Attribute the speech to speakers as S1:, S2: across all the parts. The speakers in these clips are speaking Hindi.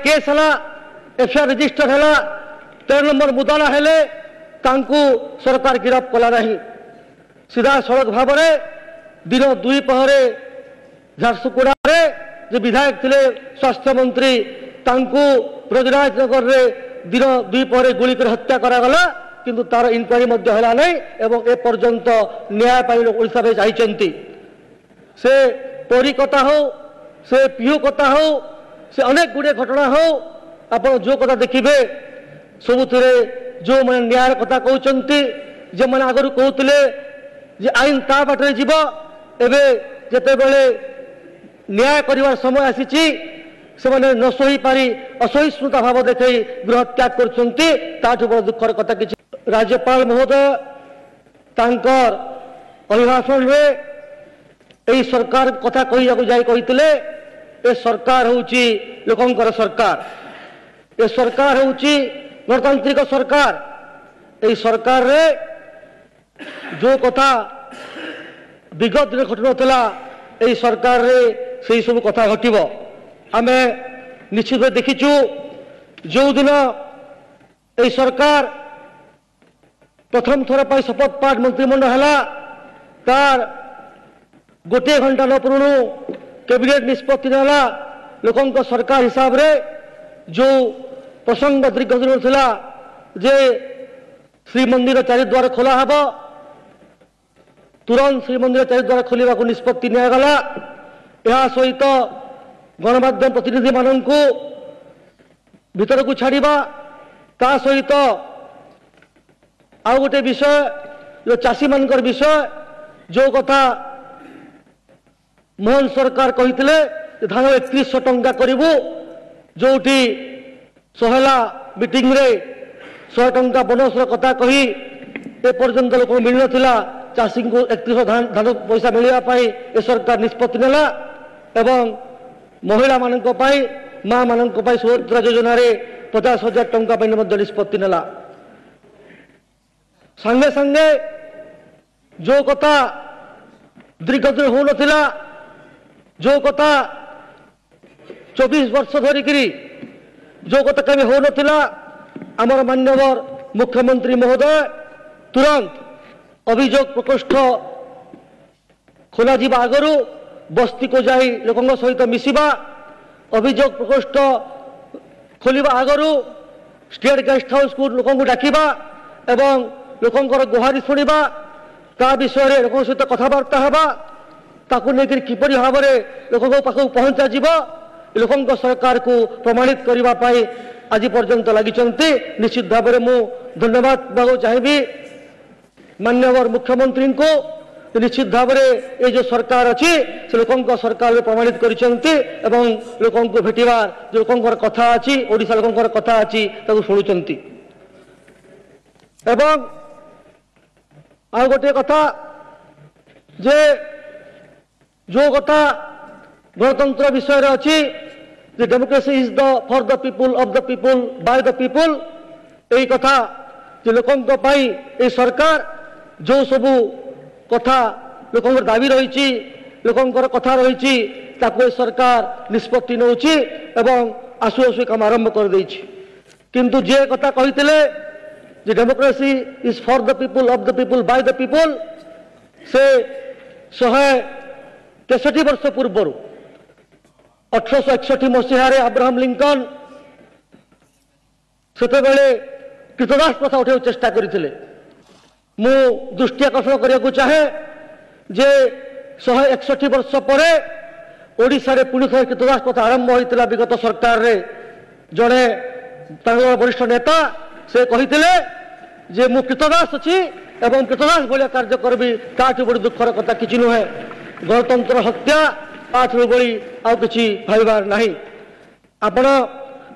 S1: केस है एफआईआर रजिस्टर है 13 नंबर मुदाला हेले तांकू सरकार गिरफ्त कला नहीं सीधा सड़क भाव में दिन 2 पहरे झारसुगुड़ा जो विधायक थे स्वास्थ्य मंत्री तांकू ब्रजराजनगर रे दिन 2 पहरे गुली कर हत्या करागला किंतु तार इनक्वारी है नहीं एवं ए पर्यंत न्याय पाई ओडिशा में जाइछंती से परी कथा हो से पीहू कथा हो से अनेक गुड़े घटना हो आप जो कथा देखिए सबुथिरे जो मैंने न्याय कथा कहते जे मैंने आगु कहते जे आईन ता बाटे जीव एबे जेते बेले न्याय करिवार समय आसीची से मैंने न सही पारी असहिष्णुता भाव देखई गृह त्याग करछंती ताठु बड़ दुखर कथा किछि राज्यपाल महोदय तांकर अभिभाषण रे एई सरकार कथा कहियाको जाय कहितले ए सरकार होउची लोकंकर सरकार ए सरकार होउची गणतांत्रिक सरकार एई सरकार रे जो कथा विगत दिन घटन था यही सरकार रे से सब कथा घटब आम निश्चित देखीचु जो दिन यही सरकार प्रथम थर पर शपथ पाठ मंत्रिमंडल है तार गोटे घंटा न पूर्णु कैबिनेट निष्पत्ति नाला लोकों सरकार हिसाब रे जो प्रसंग दीर्घ दिन था जे श्रीमंदिर चारिद्वार खोला हब तुरंत श्रीमंदिर चारिद्वार खोलने को निष्पत्ति निगला यह सहित गणमाध्यम प्रतिनिधि मानक भीतर को छाड़ा ता सहित आउ गोटे विषय जो चाषी मान विषय जो कथा मोहन सरकार कहते धान 3100 टंका करूँ जो सहला मीटिंग रे 100 टंका बोनस कथा कही ए पर्यंत लोक मिल ना चाषी को 3100 धान पैसा मिलवाई ए सरकार निष्पत्ति नेला एवं महिला मानक माँ मानक सुभद्रा योजना 50,000 टंका निष्पत्ति नेला संगे संगे जो कथा दीर्घ दिन हो नथिला जो कथा 24 वर्ष धरिकी जो कथा कभी हो नथिला आमर मान्यवर मुख्यमंत्री महोदय तुरंत अभियोग प्रकोष्ठ खोल आगु बस्ती को जाई लोकों सहित मिसिबा अभियोग प्रकोष्ठ खोलिबा आगु स्टेट गेस्ट हाउस को लोकों डाकिबा एवं लोकों गुहारी शुणा ता विषय लोकों सहित कथबार्ता हवा ताकू लेकर किपरि भाव में लोकों पाखक पहुंचा जीव लोकों सरकार को प्रमाणित करने आज पर्यंत लगी निश्चित भाव में मु धन्यवाद देवाक चाहिए मान्यवर मुख्यमंत्री को निश्चित भाव में ये जो सरकार अच्छी से लोकों सरकार में प्रमाणित करछंती एवं लोकों को भेटिबार जो लोकों कथा अच्छी ओडिशा लोकों कथा अच्छी शुणुचंती एवं आ गोटे कथा जे जो कथा गणतंत्र विषय अच्छी democracy is the for the people of the people by the people यही कथा जो लोकों सरकार जो सबू कथा लोकों दाबी रही लोकों कथा रही सरकार निष्पत्ति नौची एवं आसु आसु काम आरंभ कर देछि किंतु जे कथा कहते democracy is for the people of the people by the people से 163 वर्ष पूर्व 1861 मसीह अब्राहम लिंकन सेते कृतदास प्रथा उठे चेष्टा करते मु दृष्टि आकर्षण करने चाहे जे 161 वर्ष पर ओडिशा रे पुणी थे कृतदास प्रथा आरंभ होता विगत सरकार रे जड़े वरिष्ठ नेता से कहते जे मु कृतदास अच्छी एवं कृतदास भाया कार्य करबी ताठू बड़ी दुखर कथा किसी नुहे गणतंत्र हत्या ताठू बड़ी आउ किसी भाईबार नहीं आपण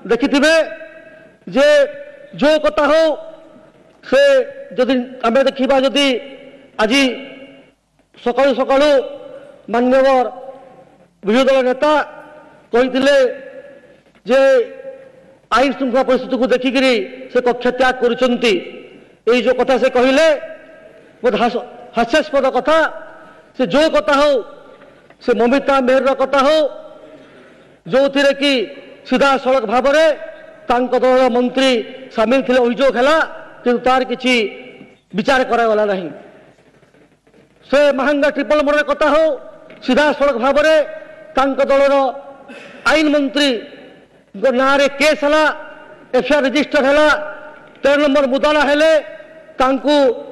S1: देखिथिबे जे जो कथा हो से जदि आम देखा जदि आज सकाळु सकाळु मान्यवर विरोधी दल नेता कहते जे आईन श्रृंखला परिस्थिति को देखिकी से कक्ष त्याग करुँच जो कथा से कहले बहुत हास्यास्पद कथा से जो कथा हो से ममिता मेहर कथा हो जो थे कि सीधा सड़क भाव में दल मंत्री सामिल थे अभियोग है कि तार किसी विचार करागला नहीं से महांगा ट्रिपल मर्डर कथा हो सीधा सड़क भाव में दलर आईन मंत्री ना केस है एफआईआर रजिस्टर है 13 नंबर मुदाला हेले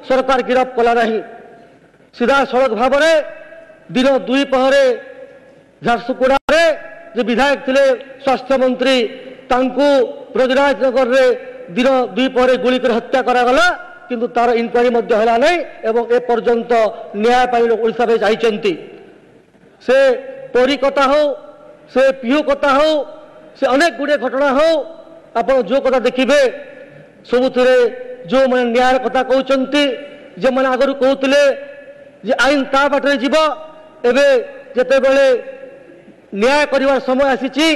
S1: सरकार गिरफ कला नहीं सीधा सड़क भाव में दिन 2 पहरे झारसुगुड़ा जो विधायक थे स्वास्थ्य मंत्री ब्रजराज नगर रे दिन 2 पहरे गुली कर हत्या करागला किंतु तार इनक्वारी है नहीं एवं ए पर्यंत न्याय पाई ओडिशा में जाइछंती से परी कथा हो से पीहू कथा हो से अनेक गुड़े घटना हो आप जो कथा देखिए सबुथिरे जो मैंने न्याय कथा कहते जे मैंने आगु कहते जे आईन ता बाटे जीव एबे जेतेबेले न्याय करिवार समय आसीची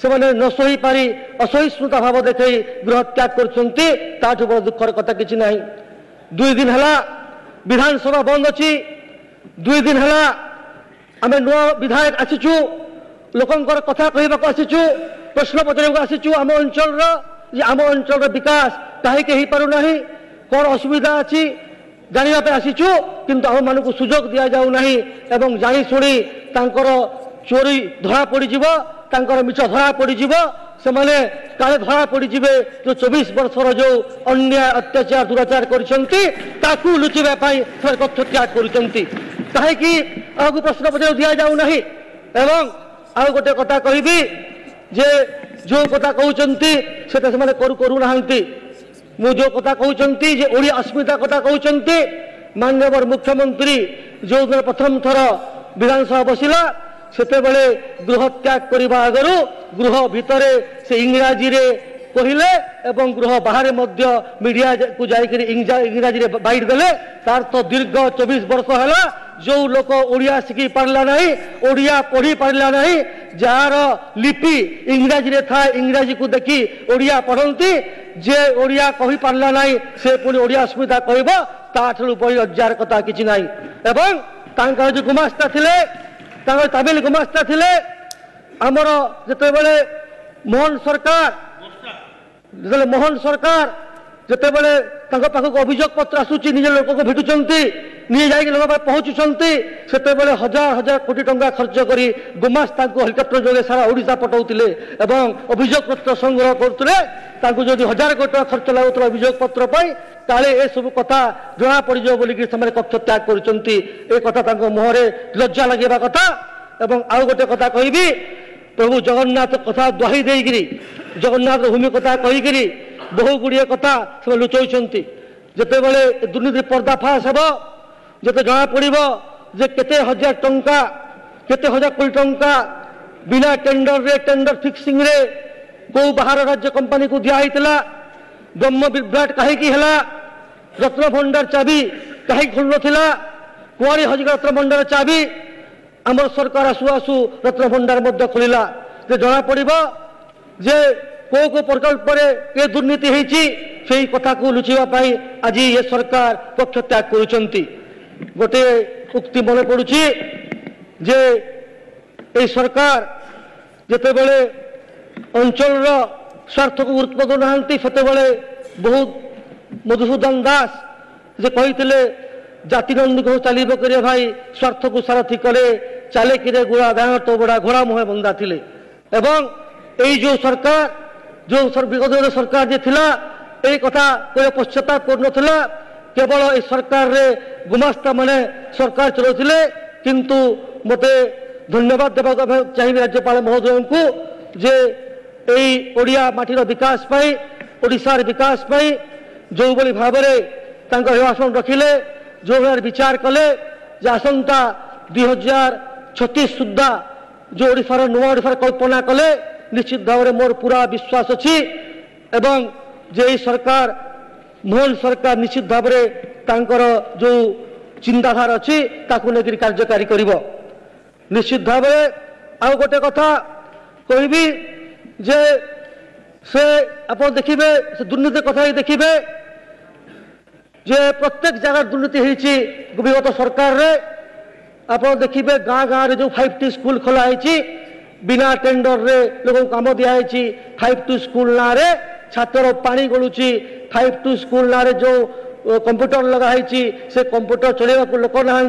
S1: से मैंने न सही पारी असहिष्णुता भाव देखई गृह त्याग करछंती ताठु बड़ दुखर कथा किछि नाही 2 दिन हला विधानसभा बंद अछि 2 दिन हला आमे नुआ विधायक आसीचु लोकंकर कथा कहबाक आसीचु प्रश्न पचारक आसीचु आम अंचल विकास कहीं हो पारु नाही कौन असुविधा अच्छी जानापे आसीचु किंतु आम मानक सुजोग दि जाऊ नाही एवं जानी शुणी तांकर चोरी धरा पड़ीज मिछ धरा पड़ीज से माने काले धरा पड़ीजे जो 24 वर्षर जो अन्याय अत्याचार दुराचार कर लुचाई तथ्य त्याग कर कहीं प्रश्न पचार दि जाऊ नाही एवं आउ गोटे कथा कहबी जे जो कथा कहते से करूना मु जो कथा कहते जे ओडिया अस्मिता कथा कहते माननीय मुख्यमंत्री जो दिन प्रथम थर विधानसभा बसिला सेते बेले गृह त्याग करने आगु गृह भितर से इंग्राजी रे कहले एवं गृह बाहर मीडिया को जाकर इंग्राजी रे बाइट देले तार तो दीर्घ 24 वर्ष है जो लोक ओडिया शिखी पारला नहीं ओडिया पढ़ी पारला नहीं जार लिपि इंग्राजी रे था इंग्राजी को देखी ओडिया पढ़ती जे ओडिया कही पारला नहीं से पुणी ओडिया अस्मिता कहब ताठू बड़ी हजार कथा किछि नहीं एवं जो गुमास्ता थिले तमिल गुमास्ता थिले आमर जेतेबेले मोहन सरकार जितेबले पाखक अभियोग पत्र आसूची निज लोक को भेटुंट निजे जाइए लोक पहुँचुंट से हजार हजार कोटी टंका खर्च कर गुमास्ता हेलिकप्टर जोगे सारा ओडिशा पठाऊले अभियोग पत्र संग्रह करते जदि 1000 कोटी टंका खर्च लगुला अभियोग पत्र काले ए सब कथा जना पड़ बोलिक कक्ष त्याग कर मुहर लज्जा लगे कथा आउ गोटे कथा कहबी प्रभु जगन्नाथ कथा दुहाई देकरी जगन्नाथ भूमि कथा कहीकि बहु गुड़िए कथा से लुचाऊँच जितेबले दुर्नीति पर्दाफाश हे जिते जना पड़ो जे केते हजार टंका केते हजार कोटी टंका बिना टेंडर फिक्सिंग रे को बाहर राज्य कंपनी को दिया ब्रह्म विभ्राट कहीं रत्न भंडार चाबी कहीं खुल ना कुआरी हजिक रत्न भंडार चाबी आम सरकार आसु आसु रत्न भंडार खोलिला जना पड़ो जे को प्रकल्प ये दुर्नीति होती कथा को लुचाई आज ये सरकार पक्ष त्याग कर गोटे उक्ति मन पड़ुची जे ये सरकार जितेबले अंचल स्वार्थ को गुरुत्व देना से बहुत मधुसूदन दास जे कहते जातिनंदी को चलो करे भाई स्वार्थ को सारथी कले चले कि गुड़ा गाँ तो बड़ा घोड़ा मुहे बंदा थे एवं यही जो सरकार जो विगत सरकार जे थिला ए कथा कोई पश्चाताप कर केवल ए सरकार रे गुमास्ता माने सरकार चलाउथिले किंतु मते धन्यवाद देवा चाहिए राज्यपाल महोदय को जे एई ओडिया माटीर विकास पाई ओडिशार विकास पाई जो बड़ी भाव में भाषण रखिले जो भाव विचार कले जे आसंता 2036 सुद्धा जो ओडिशार नुआ ओडिशार कल्पना कले निश्चित भाव में मोर पूरा विश्वास अच्छी एवं जे सरकार मोहन सरकार निश्चित भाव में जो चिंताधारा अच्छी ताकू लेकर कार्यकारी करिवो निश्चित भाव में आउ गोटे कथा कहबी जे से आप देखिए से दुर्नीति कथा ही देखिए जे प्रत्येक जगह दुर्नीति होती विगत सरकार रे आप देखिए गाँ गाँव जो 5T स्कूल खोला बिना टेंडर रे लोक काम दिखाई 5T स्कूल ना रे छात्र पानी गलुची 5T स्कूल ना रे जो कंप्यूटर लगाई से कंप्यूटर चलेगा लोक ना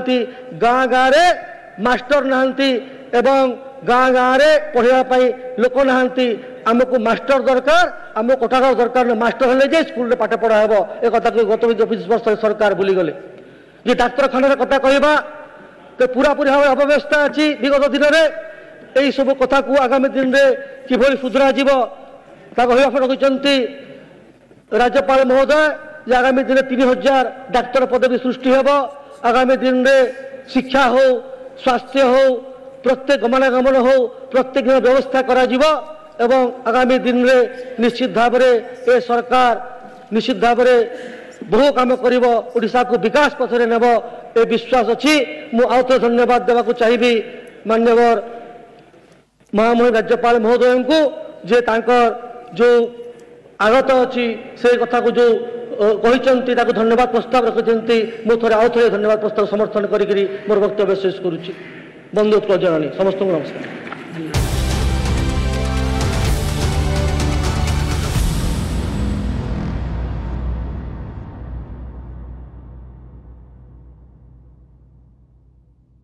S1: गाँ गाँव रे मास्टर नहांती एवं गाँ गाँव रे पढ़ाई लोक नहांती आमको मास्टर दरकार आम कोठाघर दरकार मास्टर हेले जे स्कूल पाठ पढ़ा हे एक कथा गत 20 वर्ष सरकार भूली गले जे डाक्तखाना कथा कहवा तो पूरा पूरी भाव अव्यवस्था अच्छी विगत दिन में यही सब कथा को आगामी दिन में किभली सुधरा जीव रखिंट राज्यपाल महोदय जे आगामी दिन 3000 डाक्तर पदवी सृष्टि हेब आगामी दिन में शिक्षा हो स्वास्थ्य हो प्रत्येक गमनागमन हो प्रत्येक दिन व्यवस्था करा जीवो एवं आगामी दिन में निश्चित भाव में ए सरकार निश्चित भाव में बहु काम करिवो ओडिशा को विकास पथरे नेब ए विश्वास अच्छी मु आउथ धन्यवाद देवाक चाहिए माननीय महामहिम राज्यपाल महोदय को जे तांकर जो आगत अच्छी से कथा को जो कहते धन्यवाद प्रस्ताव रखिंट मुझे आउ थे धन्यवाद प्रस्ताव समर्थन करी मोर वक्तव्य शेष करुच्ची बंधुत्व जनानी समस्त नमस्कार।